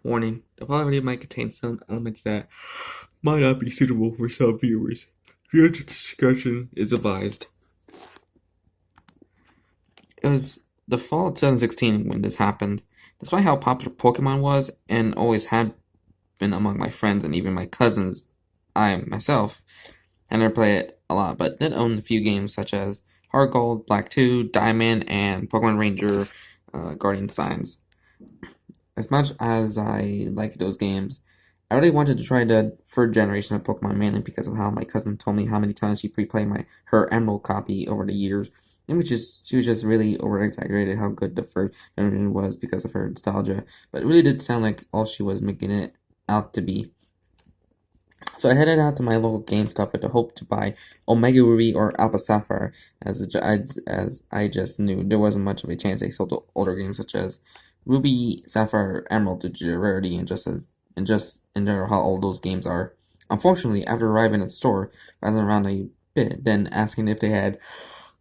Warning: the following video might contain some elements that might not be suitable for some viewers. Viewer discretion is advised. It was the fall of 2016 when this happened. Despite how popular Pokemon was and always had been among my friends and even my cousins, I myself had never played it a lot, but did own a few games such as Heart Gold, Black 2, Diamond, and Pokemon Ranger Guardian Signs. As much as I like those games, I really wanted to try the third generation of Pokemon mainly because of how my cousin told me how many times she replayed her Emerald copy over the years. And she was just really over exaggerated how good the third generation was because of her nostalgia. But it really did sound like all she was making it out to be. So I headed out to my local GameStop with the hope to buy Omega Ruby or Alpha Sapphire, as I just knew there wasn't much of a chance they sold the older games such as Ruby, Sapphire, Emerald due to their rarity and just in general how old those games are. Unfortunately, after arriving at the store, I was around a bit, then asking if they had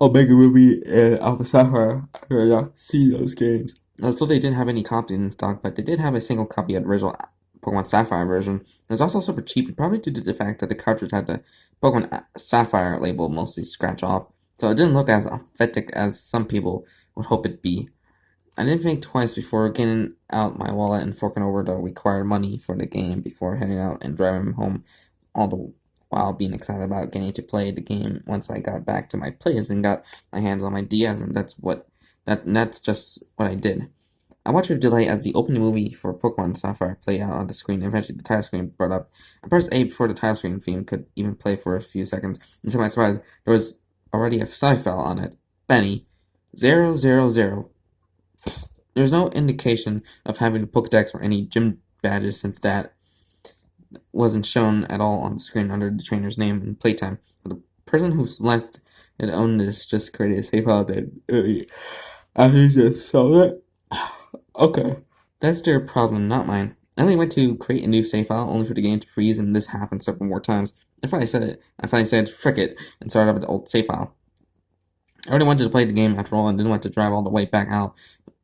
Omega Ruby and Alpha Sapphire. I could not see those games. So they didn't have any copies in stock, but they did have a single copy of the original Pokemon Sapphire version. It was also super cheap, probably due to the fact that the cartridge had the Pokemon Sapphire label mostly scratched off, so it didn't look as authentic as some people would hope it'd be. I didn't think twice before getting out my wallet and forking over the required money for the game before heading out and driving home, all the while being excited about getting to play the game once I got back to my place and got my hands on my DS, and that's just what I did. I watched with delight as the opening movie for Pokemon Sapphire played out on the screen, and eventually the title screen brought up. I pressed A before the title screen theme could even play for a few seconds, and to my surprise, there was already a Sapphire on it. Benny, 000. There was no indication of having a Pokedex or any gym badges since that wasn't shown at all on the screen under the trainer's name in playtime. The person who last had owned this just created a save file that I just saw it. Okay, that's their problem, not mine. I only went to create a new save file only for the game to freeze, and this happened several more times. I finally said frick it and started up with the old save file. I already wanted to play the game after all and didn't want to drive all the way back out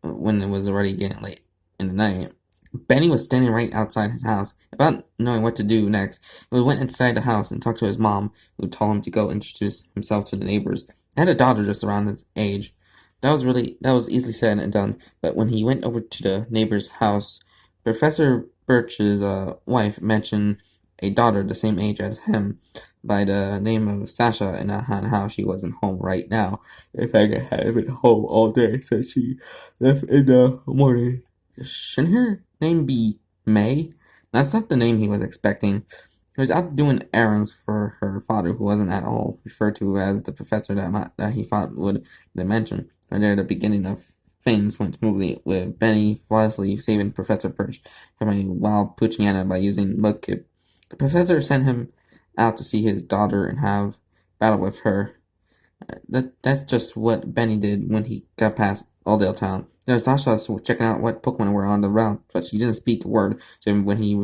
when it was already getting late in the night. Benny was standing right outside his house, about knowing what to do next. We went inside the house and talked to his mom, who told him to go introduce himself to the neighbors. I had a daughter just around his age. That was easily said and done, but when he went over to the neighbor's house, Professor Birch's wife mentioned a daughter the same age as him by the name of Sasha and how she wasn't home right now. In fact, I had been home all day since she left in the morning. Shouldn't her name be May? That's not the name he was expecting. He was out doing errands for her father, who wasn't at all referred to as the professor that he thought would be mentioned. Right there, the beginning of things went smoothly, with Benny flawlessly saving Professor Birch from a wild Poochyena by using Mudkip. The professor sent him out to see his daughter and have battle with her. That's just what Benny did when he got past Alldale Town. Sasha was checking out what Pokemon were on the route, but she didn't speak a word to him when he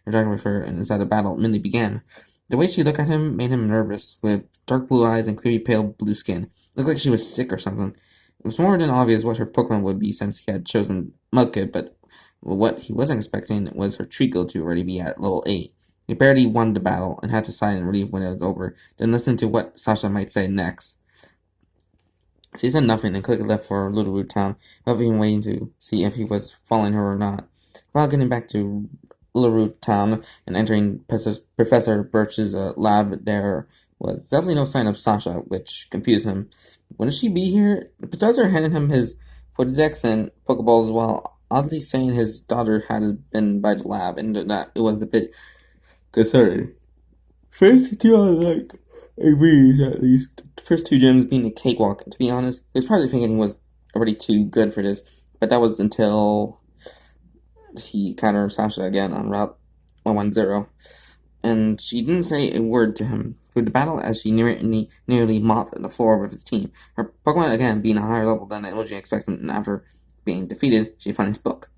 returned with her, and inside the battle immediately began. The way she looked at him made him nervous, with dark blue eyes and creepy pale blue skin. It looked like she was sick or something. It was more than obvious what her Pokemon would be since he had chosen Mudkip, but what he wasn't expecting was her Treecko to already be at level 8. He barely won the battle and had to sigh in relief when it was over, then listen to what Sasha might say next. She said nothing and quickly left for Little Root Town, without even waiting to see if he was following her or not. While getting back to Little Root Town and entering Professor Birch's lab, there was definitely no sign of Sasha, which confused him. Wouldn't she be here? The professor handed him his Pokédex and Pokeballs while oddly saying his daughter had been by the lab, and that it was a bit concerning. First two are like a breeze, at least. The first two gyms being a cakewalk, and to be honest, he was probably thinking he was already too good for this, but that was until he encountered Sasha again on Route 110, and she didn't say a word to him through the battle as she nearly mopped the floor with his team. Her Pokemon again being a higher level than originally expected, and after being defeated, she finally spoke.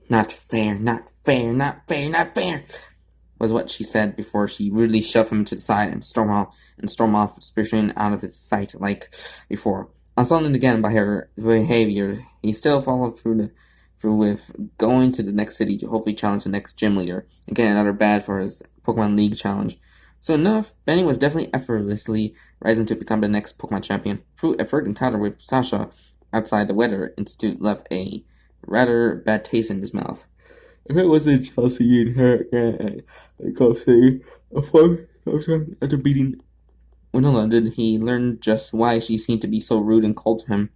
Not fair, not fair, not fair, not fair, was what she said before she rudely shoved him to the side and stormed off, spiritually out of his sight like before. Unsullied again by her behavior, he still followed through with going to the next city to hopefully challenge the next gym leader and get another badge for his Pokemon League challenge. So enough, Benny was definitely effortlessly rising to become the next Pokemon champion. Through a first encounter with Sasha outside the Weather Institute left a rather bad taste in his mouth. If it wasn't Chelsea and her, I can't say after beating Winona, did he learn just why she seemed to be so rude and cold to him.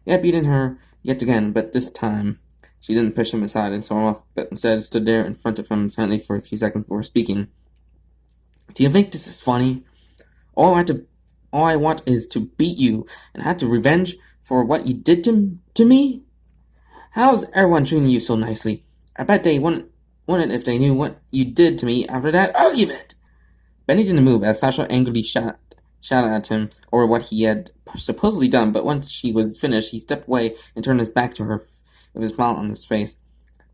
He had beaten her yet again, but this time she didn't push him aside and throw him off, but instead stood there in front of him silently for a few seconds before speaking. Do you think this is funny? All I want is to beat you and have to revenge for what you did to me? How's everyone treating you so nicely? I bet they wouldn't if they knew what you did to me after that argument. Benny didn't move as Sasha angrily shouted at him over what he had supposedly done, but once she was finished, he stepped away and turned his back to her with a smile on his face.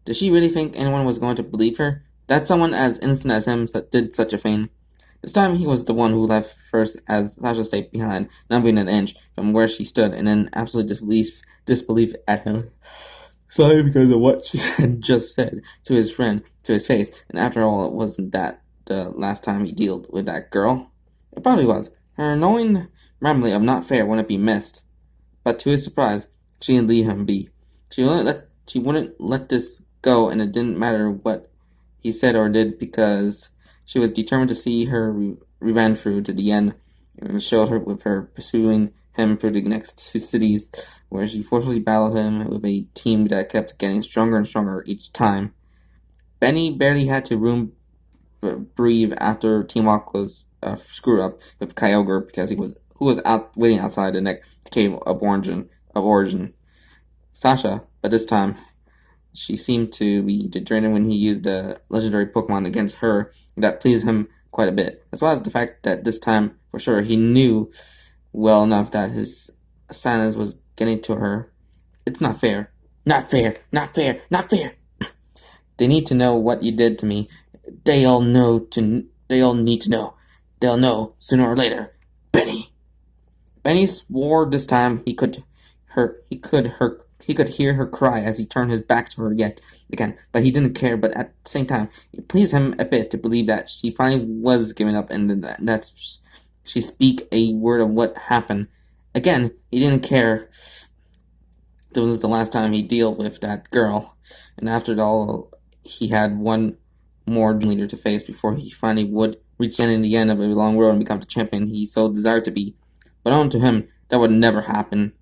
Did she really think anyone was going to believe her? That someone as innocent as him did such a thing? This time he was the one who left first as Sasha stayed behind, not moving an inch from where she stood, and in absolute disbelief at him. Sorry because of what she had just said to his friend, to his face, and after all, it wasn't that the last time he dealt with that girl? It probably was. Her annoying rambling of not fair wouldn't be missed. But to his surprise, she didn't leave him be. She wouldn't let this go, and it didn't matter what he said or did because she was determined to see her revenge through to the end, and showed her with her pursuing him through the next two cities, where she forcefully battled him with a team that kept getting stronger and stronger each time. Benny barely had to breathe after Team Aqua's screw up with Kyogre because who was out waiting outside the next cave of origin. Sasha, but this time she seemed to be determined when he used the legendary Pokemon against her. That pleased him quite a bit, as well as the fact that this time, for sure, he knew well enough that his silence was getting to her. It's not fair. Not fair. Not fair. Not fair. They need to know what you did to me. They all need to know. They'll know sooner or later. Benny. Benny swore this time he could hear her cry as he turned his back to her yet again, but he didn't care. But at the same time, it pleased him a bit to believe that she finally was giving up and that she speak a word of what happened. Again, he didn't care. This was the last time he dealt with that girl, and after all, he had one more leader to face before he finally would reach the end of a long road and become the champion he so desired to be. But on to him, that would never happen.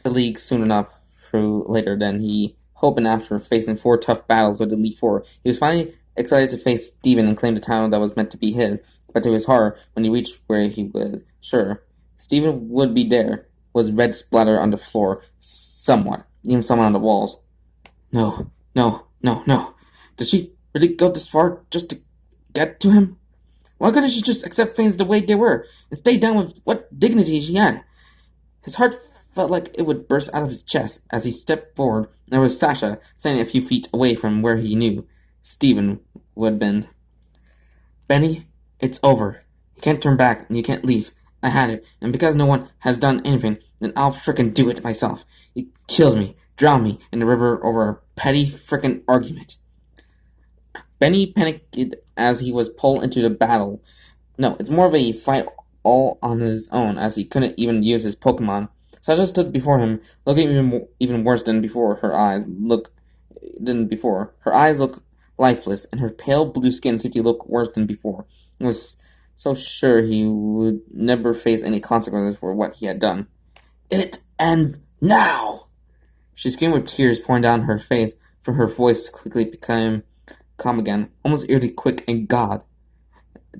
The league soon enough through later than he hoped, and after facing 4 tough battles with the Elite Four, he was finally excited to face Steven and claim the title that was meant to be his. But to his horror, when he reached where he was sure Steven would be there, was red splatter on the floor, somewhat, even some on the walls. No. Did she really go this far just to get to him? Why couldn't she just accept things the way they were and stay down with what dignity she had? His heart felt like it would burst out of his chest as he stepped forward, and there was Sasha standing a few feet away from where he knew Steven would have been. Benny, it's over. You can't turn back and you can't leave. I had it, and because no one has done anything, then I'll frickin' do it myself. He kills me, drown me in the river over a petty frickin' argument. Benny panicked as he was pulled into the battle. No, it's more of a fight all on his own, as he couldn't even use his Pokemon. Sasha stood before him, looking even worse than before. Her eyes looked lifeless, and her pale blue skin seemed to look worse than before. He was so sure he would never face any consequences for what he had done. It ends now! She screamed with tears pouring down her face, for her voice quickly became calm again, almost eerily quick and God.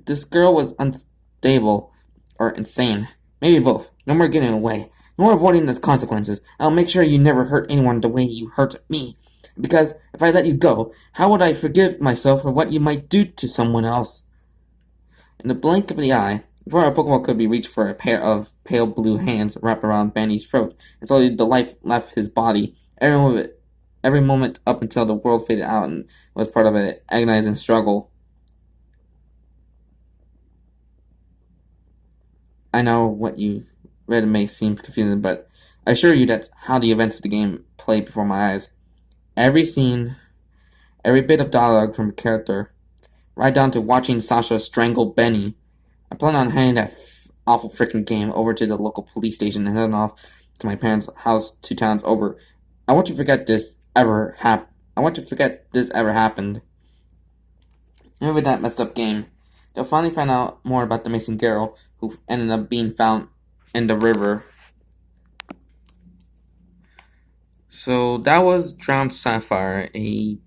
This girl was unstable or insane. Maybe both. No more getting away. No more avoiding those consequences. I'll make sure you never hurt anyone the way you hurt me. Because if I let you go, how would I forgive myself for what you might do to someone else? In the blink of the eye, before a Pokemon could be reached for a pair of pale blue hands wrapped around Benny's throat, and slowly the life left his body. Every moment up until the world faded out and was part of an agonizing struggle. I know what you read may seem confusing, but I assure you that's how the events of the game played before my eyes. every scene, every bit of dialogue from a character, right down to watching Sasha strangle Benny. I plan on handing that awful freaking game over to the local police station and heading off to my parents' house 2 towns over. I want to forget this ever hap. I want to forget this ever happened. And with that messed up game, they'll finally find out more about the missing girl who ended up being found in the river. So that was Drowned Sapphire, a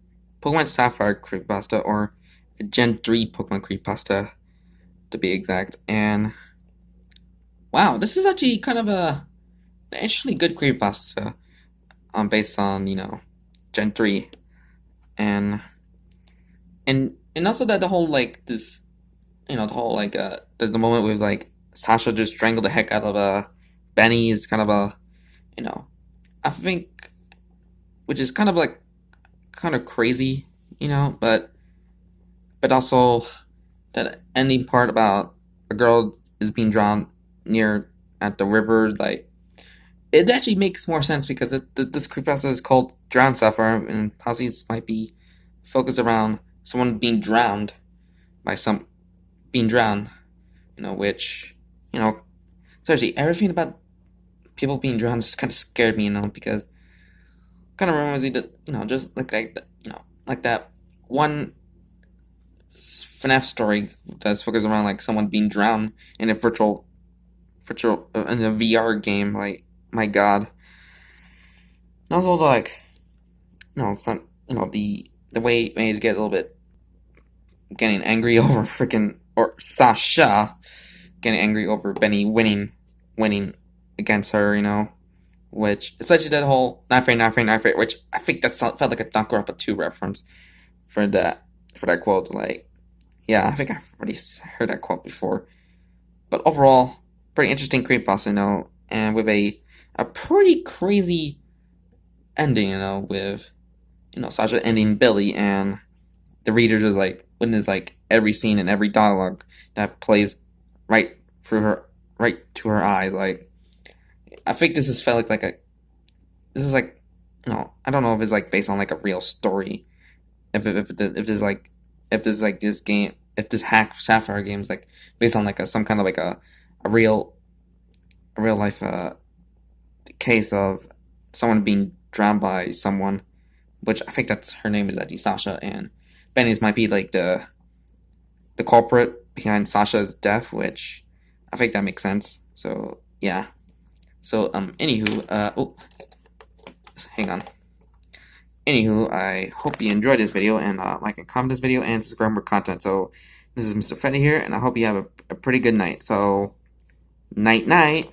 Pokemon Sapphire creepypasta, or a Gen 3 Pokemon creepypasta to be exact. And wow, this is actually kind of an actually good creepypasta, based on Gen 3, and and also that the whole like this, the whole like the moment with like Sasha just strangled the heck out of Benny is kind of a, you know I think, which is kind of like kind of crazy, but also that ending part about a girl is being drowned near at the river, like it actually makes more sense because this creepypasta is called Drowned Sapphire, and possibly this might be focused around someone being drowned by some being drowned, which seriously everything about people being drowned just kind of scared me, because kind of reminds me that just like that one FNAF story that's focused around like someone being drowned in a virtual in a VR game. Like my God, and also like it's not the way Maze get a little bit getting angry over freaking or Sasha getting angry over Benny winning against her, which especially that whole not fair, which I think that felt like a Danganronpa 2 reference for that quote. Like, yeah, I think I've already heard that quote before. But overall, pretty interesting creepypasta, and with a pretty crazy ending, with Sasha ending Billy, and the reader just like witness like every scene and every dialogue that plays right through her, right to her eyes. Like, I think this is felt like this is like I don't know if it's like based on like a real story, if this game, if this hack Sapphire game is like based on like some kind of like a real life case of someone being drowned by someone, which I think that's her name is actually Sasha, and Benny's might be like the culprit behind Sasha's death, which I think that makes sense. So yeah. So anywho, oh, hang on. Anywho, I hope you enjoyed this video, and like and comment this video and subscribe for more content. So this is Mr. Freddy here, and I hope you have a pretty good night. So night night.